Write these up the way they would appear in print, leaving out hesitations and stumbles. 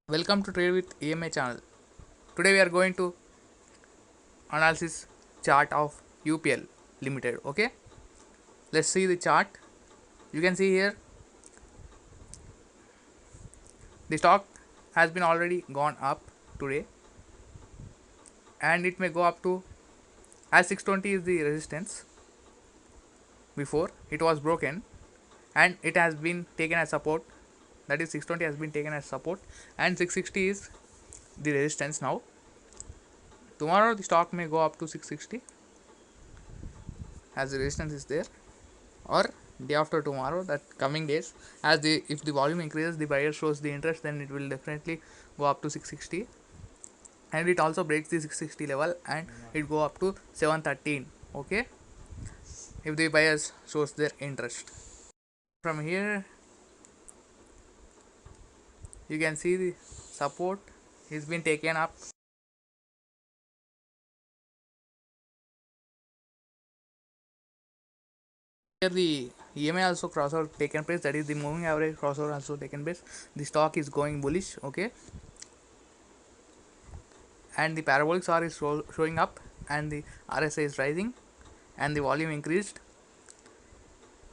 Welcome to Trade with EMA channel. Today we are going to analysis chart of UPL Limited. Okay, let's see the chart. You can see here the stock has been already gone up today, and it may go up to as 620 is the resistance. Before it was broken, and it has been taken as support. That is 620 has been taken as support, and 660 is the resistance now. Tomorrow the stock may go up to 660 as the resistance is there, or day after tomorrow, that coming days, as the if the volume increases, the buyer shows the interest, then it will definitely go up to 660, and it also breaks the 660 level and it go up to 713. Okay, if the buyers shows their interest. From here you can see the support is been taken up. Here the EMA also crossover taken place, that is the moving average crossover also taken place. The stock is going bullish. Okay, and the parabolic R is showing up, and the RSI is rising, and the volume increased,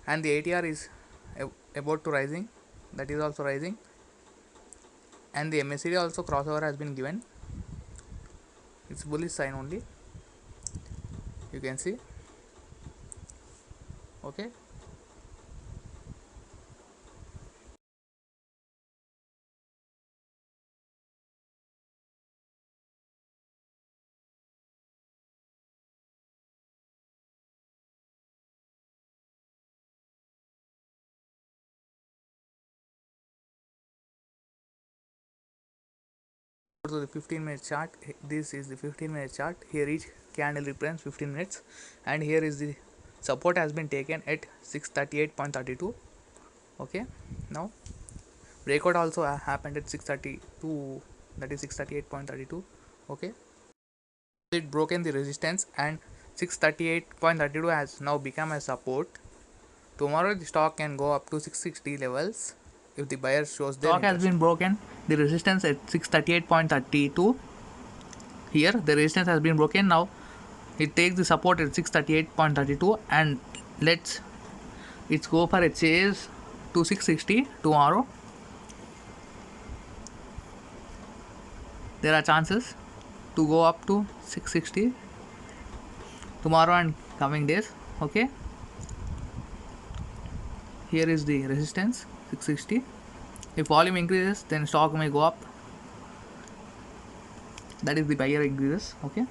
and the ATR is about to rising, that is also rising, and the MACD also crossover has been given. It's bullish sign only, you can see. Okay, to the 15-minute chart. This is the 15-minute chart. Here each candle represents 15 minutes, and here is the support has been taken at 638.32. Okay, now breakout also happened at 632, that is 638.32. Okay, it broken the resistance, and 638.32 has now become a support. Tomorrow the stock can go up to 660 levels if the buyer shows their interest. Stock has been broken the resistance at 638.32. Here the resistance has been broken. Now it takes the support at 638.32, and let's go for a chase to 660 tomorrow. There are chances to go up to 660 tomorrow and coming days. Okay, here is the resistance 660. If volume increases, then stock may go up, that is the buyer increases. Okay,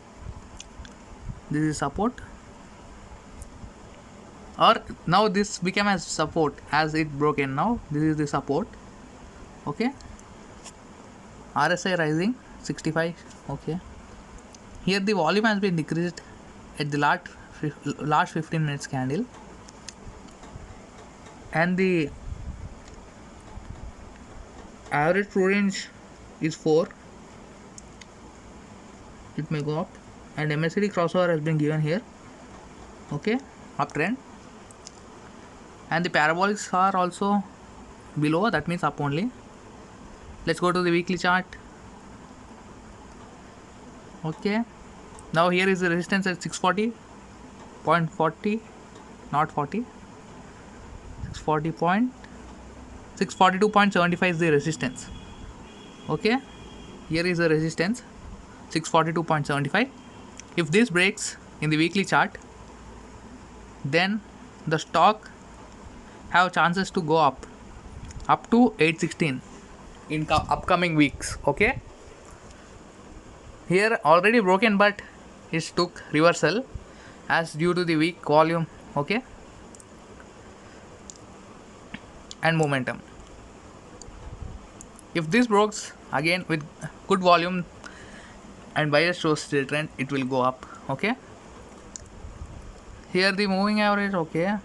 this is support, or now this became as support as it broken. Now this is the support. Okay, RSI rising 65. Okay, here the volume has been decreased at the last 15 minutes candle, and the average true range is 4. It may go up, and MACD crossover has been given here. Okay, uptrend, and the parabolics are also below, that means up only. Let's go to the weekly chart. Okay, now here is the resistance at 640.40, not 40, 642.75 is the resistance. Okay, here is the resistance 642.75. if this breaks in the weekly chart, then the stock have chances to go up to 816 in upcoming weeks. Okay, here already broken, but it took reversal as due to the weak volume. Okay, and momentum. If this breaks again with good volume and buyer shows the trend, it will go up. Okay, here the moving average. Okay,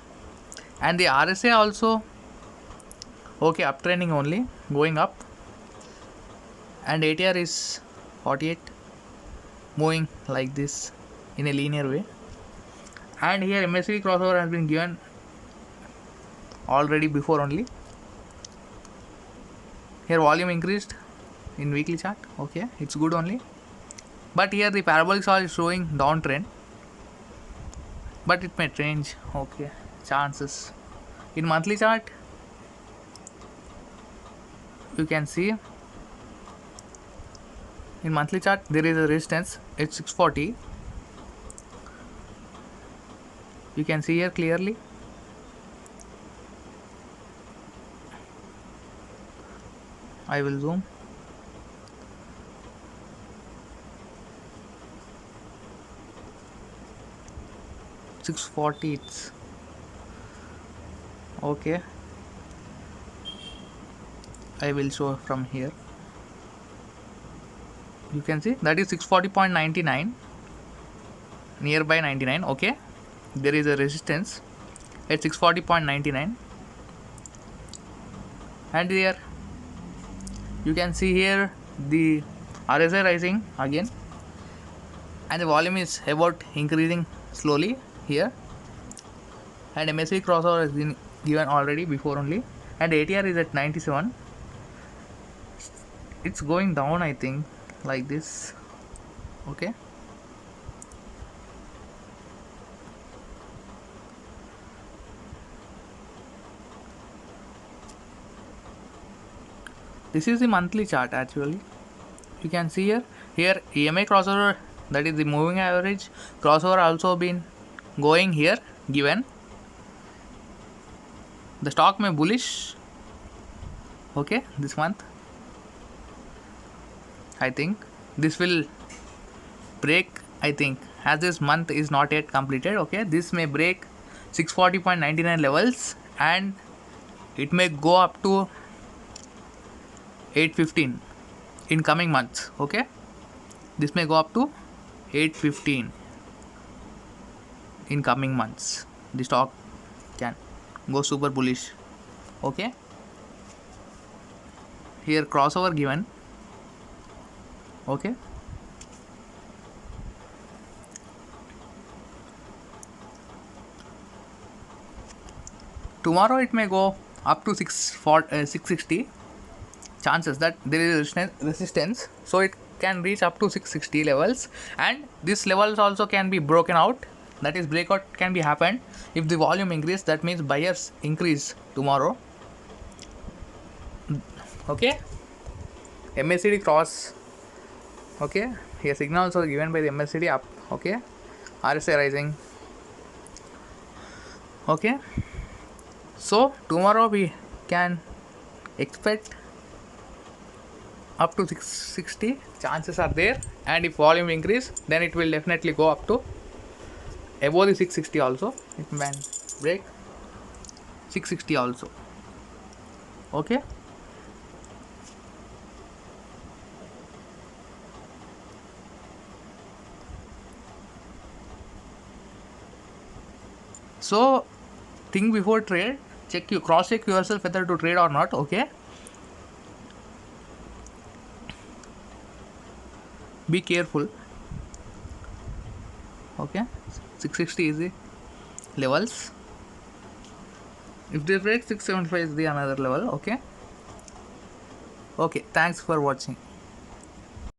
and the RSA also okay, uptrending only, going up, and ATR is 48, moving like this in a linear way. And here MACD crossover has been given already before only. Here volume increased, in weekly chart. Okay, it's good only, but here the parabolic saw is showing downtrend, but it may change. Okay, chances in monthly chart you can see, in monthly chart there is a resistance at 640. You can see here clearly. I will zoom. $640 it's okay. I will show from here. You can see that is 640.99, nearby 99. Okay, there is a resistance at 640.99, and here you can see here the RSI rising again, and the volume is about increasing slowly here, and MACD crossover has been given already before only, and ATR is at 97. It's going down, I think, like this. Okay, this is the monthly chart actually. You can see here EMA crossover, that is the moving average crossover, also been going here given. The stock may bullish, okay, this month. I think this will break, I think, as this month is not yet completed. Okay, this may break 640.99 levels, and it may go up to 815 in coming months. Okay, this may go up to 815 in coming months. The stock can go super bullish. Okay, here crossover given. Okay, tomorrow it may go up to 660. Chances that there is resistance, so it can reach up to 660 levels, and this levels also can be broken out. That is, breakout can be happened if the volume increase. That means buyers increase tomorrow. Okay, MACD cross. Okay, here signals are given by the MACD up. Okay, RSI rising. Okay, so tomorrow we can expect up to 660. Chances are there, and if volume increase, then it will definitely go up to above the 660 also. It can break 660 also. Okay, so think before trade. Cross check yourself whether to trade or not. Okay, be careful. Okay, 660 is the levels. If they break 675 is the another level. Okay, thanks for watching.